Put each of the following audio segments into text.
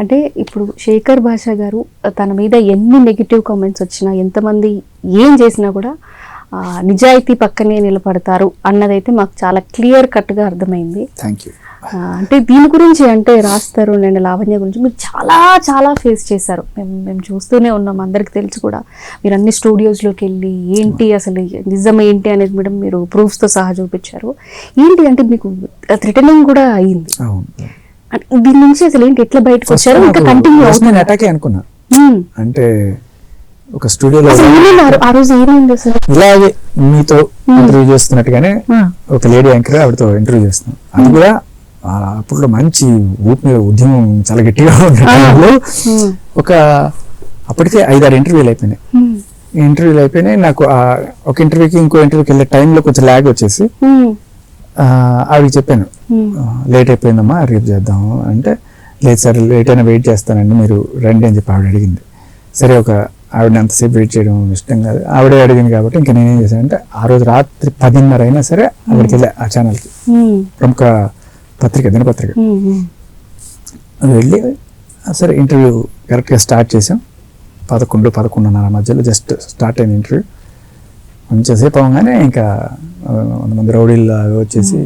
అంటే ఇప్పుడు శేఖర్ భాషా గారు తన మీద ఎన్ని నెగిటివ్ కామెంట్స్ వచ్చినా, ఎంతమంది ఏం చేసినా కూడా నిజాయితీ పక్కనే నిలబడతారు అన్నదైతే మాకు చాలా క్లియర్ కట్గా అర్థమైంది. Thank you. అంటే దీని గురించి అంటే రాస్తారు నేను లావణ్య గురించి మీరు చాలా చాలా ఫేస్ చేశారు. మేము చూస్తూనే ఉన్నాం, అందరికి తెలుసు కూడా. మీరు అన్ని స్టూడియోస్లోకి వెళ్ళి ఏంటి అసలు నిజం ఏంటి అనేది మేడం మీరు ప్రూఫ్స్తో సహా చూపించారు. ఏంటి అంటే మీకు థ్రెటనింగ్ కూడా అయ్యింది. దీని నుంచి అసలు ఏంటి, ఎట్లా బయటకు వచ్చారు? ఇంకా కంటిన్యూ అవుతుంది. అటాకే అనుకున్నా. అంటే ఒక స్టూడియోలో ఆ రోజు ఏమైంది అసలు? ఇలాగే మీతో ఇంటర్వ్యూ చేస్తున్నట్టుగానే ఒక లేడీ యాంకర్ ఆవిడతో ఇంటర్వ్యూ చేస్తున్నాం. అది కూడా అప్పట్లో మంచి ఊపి మీద ఉద్యమం చాలా గట్టిగా ఉండేటప్పుడు ఒక అప్పటికే 5-6 ఇంటర్వ్యూలు అయిపోయినాయి. నాకు ఒక ఇంటర్వ్యూకి ఇంకో ఇంటర్వ్యూకి వెళ్ళే టైంలో కొంచెం ల్యాగ్ వచ్చేసి ఆవిడకి చెప్పాను, లేట్ అయిపోయిందమ్మా రేపు చేద్దాము అంటే, లేదు సార్ లేట్ అయినా వెయిట్ చేస్తానండి మీరు రండి అని చెప్పి ఆవిడ అడిగింది. సరే ఒక ఆవిడని అంతసేపు వెయిట్ చేయడం ఇష్టం కాదు, ఆవిడే అడిగింది కాబట్టి ఇంకా నేనేం చేశానంటే ఆ రోజు రాత్రి 10:30 అయినా సరే అక్కడికి వెళ్ళా ఆ ఛానల్కి, ప్రముఖ పత్రిక దినపత్రిక వెళ్ళి సరే ఇంటర్వ్యూ కరెక్ట్గా స్టార్ట్ చేసాం. 11-11:30 మధ్యలో జస్ట్ స్టార్ట్ అయిన ఇంటర్వ్యూ. కొంచెంసేపు అవగానే ఇంకా 100 మంది రౌడీలు వచ్చేసి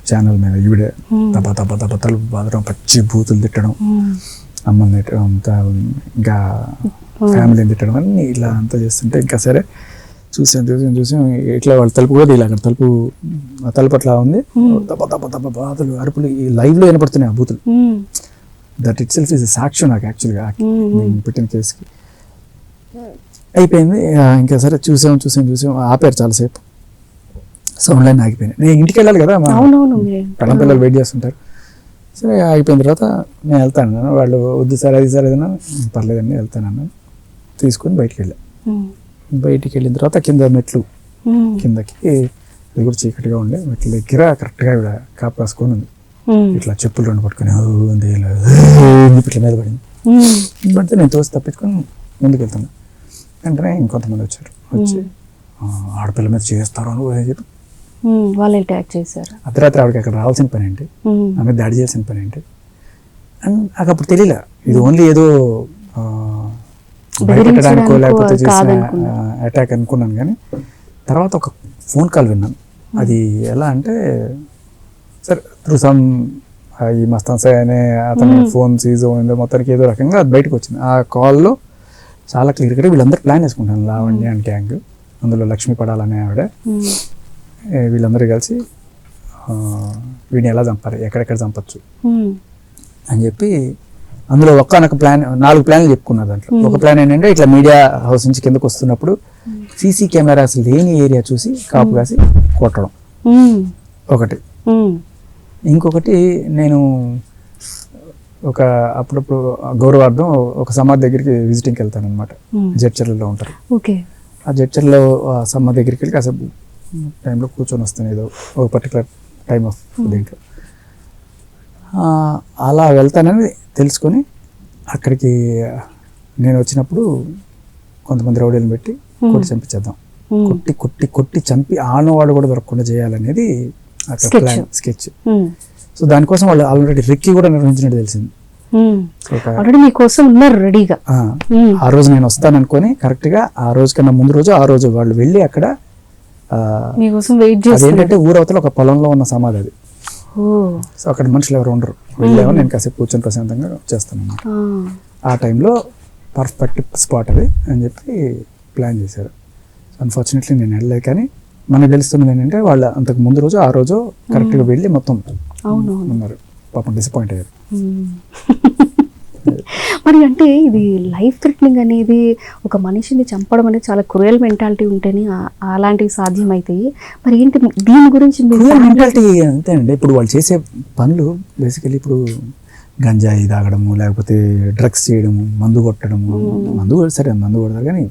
ఛానల్ మీద ఈవిడే తప్ప తలుపు బాదడం, పచ్చి బూతులు తిట్టడం, అమ్మని తిట్టడం, అంతా ఇంకా ఫ్యామిలీని తిట్టడం అన్నీ ఇలా అంతా చేస్తుంటే ఇంకా సరే చూసాం ఇట్లా వాళ్ళ తలుపు కూడా ఇలా అక్కడ తలుపు అట్లా ఉంది, తప్ప బాధలు అరుపులు ఈ లైవ్లో వినపడుతున్నాయి ఆ బూతులు. దట్ ఇట్ సెల్ఫ్ ఇస్ సాక్ష్యం నాకు యాక్చువల్గా పెట్టిన కేసుకి. అయిపోయింది ఇంకా సరే చూసాం ఆపారు చాలాసేపు, సౌండ్ లైన్ ఆగిపోయినాయి. నేను ఇంటికి వెళ్ళాలి కదా, పెళ్ళం పిల్లలు వెయిట్ చేస్తుంటారు. సరే ఆగిపోయిన తర్వాత నేను వెళ్తాను, వాళ్ళు వద్దు సార్ అది సార్ ఏదైనా పర్లేదండి వెళ్తానన్నా తీసుకొని బయటికి వెళ్ళిన తర్వాత కింద మెట్లు కిందకి అది కూడా చీకటిగా ఉండే మెట్ల దగ్గర కరెక్ట్గా ఇవిడ కాపు రాసుకొని ఉంది, ఇట్లా చెప్పులు 2 పట్టుకొని ఇట్లా మీద పడింది. పడితే నేను తోసి తప్పించుకొని ముందుకు వెళ్తాను. వెంటనే ఇంకొంతమంది వచ్చారు, వచ్చి ఆడపిల్ల మీద చేస్తారు అని చెప్పి వాళ్ళు అటాక్ చేశారు. అర్ధరాత్రి ఆవిడకి అక్కడ రావాల్సిన పని ఏంటి, ఆమె దాడి చేయాల్సిన పని ఏంటి అండ్ నాకు అప్పుడు తెలియలే. ఇది ఓన్లీ ఏదో భయపెట్టడానికో లేకపోతే చేసిన అటాక్ అనుకున్నాను. కానీ తర్వాత ఒక ఫోన్ కాల్ విన్నాను. అది ఎలా అంటే సరే త్రూ సమ్ ఈ మస్తాన్ సాయి అనే అతని ఫోన్ సీజ్ అయిందో మొత్తానికి ఏదో రకంగా అది బయటకు వచ్చింది. ఆ కాల్లో చాలా క్లియర్గా వీళ్ళందరూ ప్లాన్ చేసుకుంటాను, లావణ్య అండ్ గ్యాంగ్, అందులో లక్ష్మీ పడాలనే ఆవిడ, వీళ్ళందరూ కలిసి వీడిని ఎలా చంపాలి, ఎక్కడెక్కడ చంపచ్చు అని చెప్పి అందులో ఒక్కనొక ప్లాన్ 4 ప్లాన్లు చెప్పుకున్నారు. దాంట్లో ఒక ప్లాన్ ఏంటంటే ఇట్లా మీడియా హౌస్ నుంచి కిందకు వస్తున్నప్పుడు సీసీ కెమెరాస్ లేని ఏరియా చూసి కాపు కాసి కొట్టడం ఒకటి. ఇంకొకటి నేను ఒక అప్పుడప్పుడు గౌరవార్థం ఒక సమాధి దగ్గరికి విజిటింగ్కి వెళ్తాను అనమాట, జడ్చర్లలో ఉంటారు. ఆ జడ్చర్లో సమాధి దగ్గరికి వెళ్ళి కాసేపు టైంలో కూర్చొని వస్తాను, ఏదో ఒక పర్టికులర్ టైమ్ ఆఫ్ దీంట్లో అలా వెళ్తానని తెలుసుకొని అక్కడికి నేను వచ్చినప్పుడు కొంతమంది రౌడీలను పెట్టి కొట్టి చంపించేద్దాం, కొట్టి చంపి ఆనవాడు కూడా దొరకకుండా చేయాలనేది అక్కడ ప్లాన్ స్కెచ్. సో దానికోసం వాళ్ళు ఆల్రెడీ రెక్కి కూడా నిర్వహించినట్టు తెలిసింది. ఆ రోజు నేను వస్తాను అనుకొని కరెక్ట్గా ఆ రోజు కన్నా ముందు రోజు ఆ రోజు వాళ్ళు వెళ్ళి అక్కడ అదేంటంటే ఊరవతల ఒక పొలంలో ఉన్న సమాధి అది. సో అక్కడ మనుషులు ఎవరు ఉండరు, వెళ్ళామో నేను కాసేపు కూర్చొని ప్రశాంతంగా చేస్తాను అన్నమాట. ఆ టైంలో పర్ఫెక్ట్ స్పాట్ అది అని చెప్పి ప్లాన్ చేశారు. అన్ఫార్చునేట్లీ నేను వెళ్ళలేదు. కానీ మనకు తెలుస్తున్నది ఏంటంటే వాళ్ళు అంతకు ముందు రోజు ఆ రోజు కరెక్ట్గా వెళ్ళి మొత్తం ఉన్నారు, పాపం డిసప్పాయింట్ అయ్యారు. మరి అంటే ఇది లైఫ్ థ్రెటనింగ్ అనేది ఒక మనిషిని చంపడం అనేది చాలా క్రూయల్ మెంటాలిటీ ఉంటేనే అలాంటివి సాధ్యమవుతాయి. మరి ఏంటి దీని గురించి మెంటాలిటీ అంతేనండి. ఇప్పుడు వాళ్ళు చేసే పనులు బేసికలీ ఇప్పుడు గంజాయి తాగడము, లేకపోతే డ్రగ్స్ చేయడము, మందు కొట్టడము. మందు కొడతారు కానీ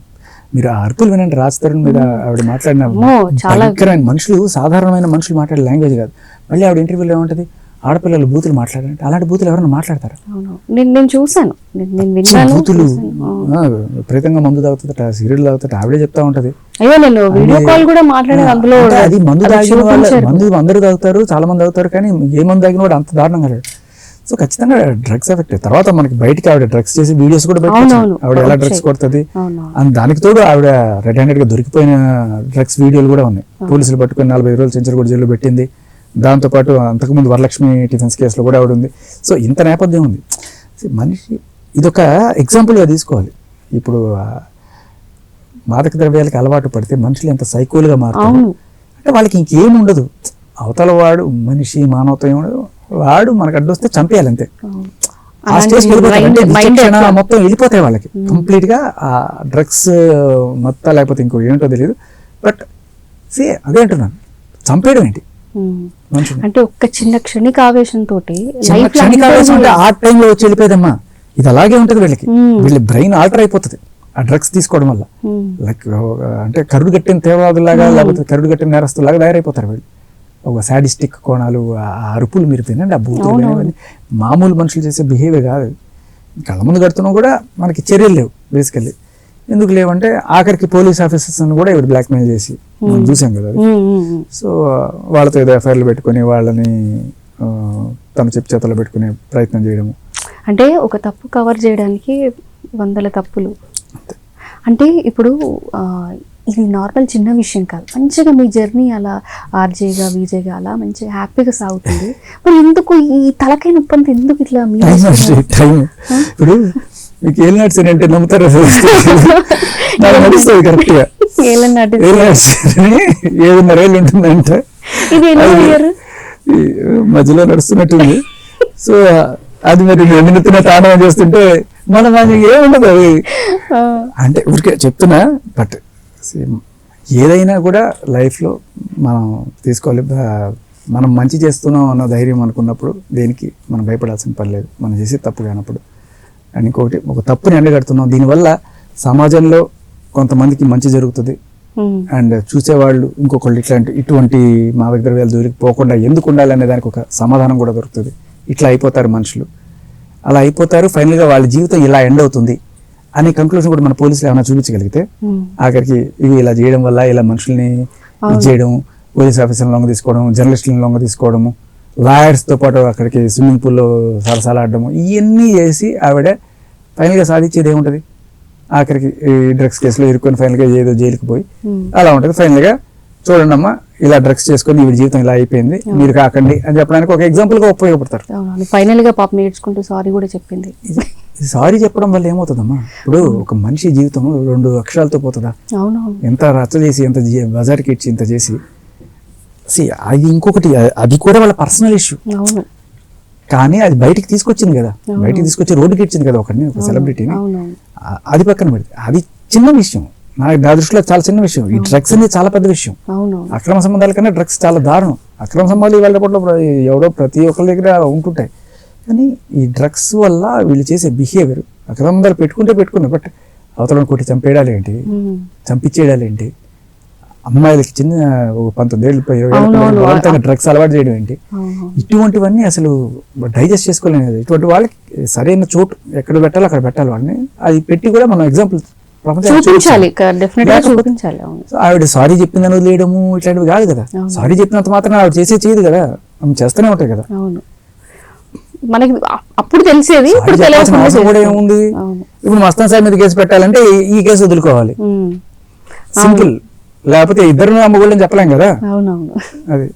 మీరు ఆ అరుపులు వినండి, రాజతరుణ్ మీద ఆవిడ మాట్లాడిన భయంకరమైన మనుషులు, సాధారణమైన మనుషులు మాట్లాడే లాంగ్వేజ్ కాదు. మళ్ళీ ఆవిడ ఇంటర్వ్యూలో ఏముంటుంది, ఆడపిల్లలు బూతులు మాట్లాడారంటే అలాంటి బూతులు ఎవరైనా మాట్లాడతారు? నేను చూసాను, బూతులు విపరీతంగా మందు తాగుతుందట, సిగరెట్లు తాగుతుంట, ఆవిడే చెప్తా ఉంటది. అది మందు తాగిన వాళ్ళు, మందు అందరూ తాగుతారు, చాలా మంది తాగుతారు, కానీ ఏ మందు తాగిన వాడు అంత దారుణంగా లేడు. సో ఖచ్చితంగా డ్రగ్స్ ఎఫెక్ట్. తర్వాత మనకి బయటికి ఆవిడ డ్రగ్స్ చేసి వీడియోస్ కూడా బయటకు ఆవిడ ఎలా డ్రగ్స్ కొడుతుంది అని, దానికి తోడు ఆవిడ రెడ్ హ్యాండెడ్ గా దొరికిపోయిన డ్రగ్స్ వీడియోలు కూడా ఉన్నాయి. పోలీసులు పట్టుకుని 45 రోజులు చెంచలగూడ జైల్లో పెట్టింది. దాంతోపాటు అంతకుముందు వరలక్ష్మి టిఫెన్స్ కేసులో కూడా ఆవిడ ఉంది. సో ఇంత నేపథ్యం ఉంది. మనిషి ఇదొక ఎగ్జాంపుల్గా తీసుకోవాలి. ఇప్పుడు మాదక ద్రవ్యాలకి అలవాటు పడితే మనుషులు ఎంత సైకోలుగా మారుతారు అంటే వాళ్ళకి ఇంకేం ఉండదు. అవతల వాడు మనిషి మానవత్వం ఏముండదు, వాడు మనకు అడ్డొస్తే చంపేయాలి అంతే. ఆ స్టేజ్కి వెళ్ళిపోతారు, మొత్తం వెళ్ళిపోతాయి వాళ్ళకి కంప్లీట్ గా. ఆ డ్రగ్స్ మొత్తం లేకపోతే ఇంకో ఏంటో తెలియదు. బట్ అదే అంటున్నాను, చంపేయడం ఏంటి మనుషులు అంటే ఒక్క చిన్న క్షణిక ఆవేశంతో ఆ టైంలో వచ్చి వెళ్ళిపోయేదమ్మా. ఇది అలాగే ఉంటుంది వీళ్ళకి. వీళ్ళ బ్రెయిన్ ఆల్టర్ అయిపోతుంది ఆ డ్రగ్స్ తీసుకోవడం వల్ల. లైక్ అంటే కరుడు కట్టిన తీవ్రవాదులాగా లేకపోతే కరుడు కట్టిన నేరస్తులాగా తయారైపోతారు వీళ్ళు. ఒక సాడిస్టిక్ కోణాలు, ఆ అరుపులు మీరు తినండి, ఆ బూతులు వినేవన్నీ మామూలు మనుషులు చేసే బిహేవియర్ కాదు. కళ్ళ ముందు కడుతున్నా కూడా మనకి చర్యలు లేవు బేసికల్లీ. ఎందుకు లేవంటే ఆఖరికి పోలీస్ ఆఫీసర్స్ కూడా ఇవి బ్లాక్మెయిల్ చేసి మనం చూసాం కదా. సో వాళ్ళతో ఏదో ఎఫ్ఐఆర్లు పెట్టుకొని వాళ్ళని తన చెప్పు చేతల్లో పెట్టుకునే ప్రయత్నం చేయడము. అంటే ఒక తప్పు కవర్ చేయడానికి 100 తప్పులు. అంటే ఇప్పుడు ఇది నార్మల్ చిన్న విషయం కాదు. మంచిగా మీ జర్నీ అలా ఆర్జేగా విజేగా అలా మంచిగా హ్యాపీగా సాగుతుంది. మరి ఎందుకు ఈ తలకాయ నొప్పి అంతా ఎందుకు ఇట్లా ఇప్పుడు మీకు ఏం నడిచింది అంటే నమ్ముతారు నడుస్తుంది కరెక్ట్ గా. 7.5 ఏళ్ళు ఉంటుందంటే మధ్యలో నడుస్తున్నట్టుంది. సో అది మరి నిన్నెత్తిన తాండవం చేస్తుంటే మనం ఏముండదు అది అంటే ఊరికే చెప్తున్నా. బట్ ఏదైనా కూడా లైఫ్లో మనం తీసుకోవాలి. మనం మంచి చేస్తున్నాం అన్న ధైర్యం అనుకున్నప్పుడు దేనికి మనం భయపడాల్సిన పని లేదు, మనం చేసే తప్పు కానప్పుడు. అండ్ ఇంకొకటి, ఒక తప్పుని ఎండగడుతున్నాం, దీనివల్ల సమాజంలో కొంతమందికి మంచి జరుగుతుంది. అండ్ చూసేవాళ్ళు ఇంకొకళ్ళు ఇటువంటి మాదక ద్రవ్యాల జోలికి పోకుండా ఎందుకు ఉండాలి అనే దానికి ఒక సమాధానం కూడా దొరుకుతుంది. ఇట్లా అయిపోతారు మనుషులు, అలా అయిపోతారు, ఫైనల్గా వాళ్ళ జీవితం ఇలా ఎండ్ అవుతుంది అనే కంక్లూజన్ కూడా మన పోలీసులు ఏమైనా చూపించగలిగితే, ఆఖరికి ఇవి ఇలా చేయడం వల్ల ఇలా మనుషుల్ని ఇది చేయడం, పోలీస్ ఆఫీసర్ని లొంగ తీసుకోవడం, జర్నలిస్టులను లొంగ తీసుకోవడము, లాయర్స్తో పాటు అక్కడికి స్విమ్మింగ్ పూల్లో సరసాలు ఆడడము, ఇవన్నీ చేసి ఆవిడ ఫైనల్గా సాధించేది ఏముంటుంది? ఆఖరికి ఈ డ్రగ్స్ కేసులో ఇరుక్కొని ఫైనల్గా ఏదో జైలుకి పోయి అలా ఉంటుంది. ఫైనల్గా చూడండి అమ్మా, ఇలా డ్రగ్స్ చేసుకొని వీడి జీవితం ఇలా అయిపోయింది, మీరు కాకండి అని చెప్పడానికి ఒక ఎగ్జాంపుల్గా ఉపయోగపడతారు. ఫైనల్గా పాప నేర్చుకుంటూ సారీ కూడా చెప్పింది. సారీ చెప్పడం వల్ల ఏమవుతుందమ్మా? ఇప్పుడు ఒక మనిషి జీవితం 2 అక్షరాలతో పోతుందా? ఎంత రచ్చ చేసి, ఎంత బజార్కి ఇచ్చి, ఇంత చేసి, అది ఇంకొకటి, అది కూడా వాళ్ళ పర్సనల్ ఇష్యూ. కానీ అది బయటికి తీసుకొచ్చింది కదా, బయటికి తీసుకొచ్చి రోడ్డుకి ఇచ్చింది కదా ఒకరిని, ఒక సెలబ్రిటీని. అది పక్కన పెడితే అది చిన్న విషయం, నా దృష్టిలో చాలా చిన్న విషయం. ఈ డ్రగ్స్ అనేది చాలా పెద్ద విషయం. అక్రమ సంబంధాల కన్నా డ్రగ్స్ చాలా దారుణం. అక్రమ సంబంధాలు ఇవాళ ఎవడో ప్రతి ఒక్కరి దగ్గర ఉంటుంటాయి, కానీ ఈ డ్రగ్స్ వల్ల వీళ్ళు చేసే బిహేవియర్, అక్రమ సంబంధాలు పెట్టుకున్నారు, బట్ అవతలను కొట్టి చంపేయడాలు ఏంటి, చంపించేయడాలు ఏంటి, అమ్మాయిలకి చిన్న 19 ఏళ్ళు 20 ఏళ్ళు డ్రగ్స్ అలవాటు చేయడం ఏంటి, ఇటువంటివన్నీ అసలు డైజెస్ట్ చేసుకోలేము. ఇటువంటి వాళ్ళకి సరైన చోటు ఎక్కడ పెట్టాలో అక్కడ పెట్టాలి వాళ్ళని. అది పెట్టి కూడా మనం ఎగ్జాంపుల్ ఆవిడ సారీ చెప్పిందని వదిలేయడము ఇట్లాంటివి కాదు కదా. సారీ చెప్పినంత మాత్రం ఆవిడ చేయదు కదా, ఆమె చేస్తూనే ఉంటాయి కదా. మనకి అప్పుడు తెలిసేది అవసరం కూడా ఏముంది? ఇప్పుడు మస్తాన్ సార్ మీద కేసు పెట్టాలంటే ఈ కేసు వదులుకోవాలి, సింపుల్. లేకపోతే ఇద్దరు అమ్మగోళ్ళని చెప్పలేం కదా. అవునవును, అది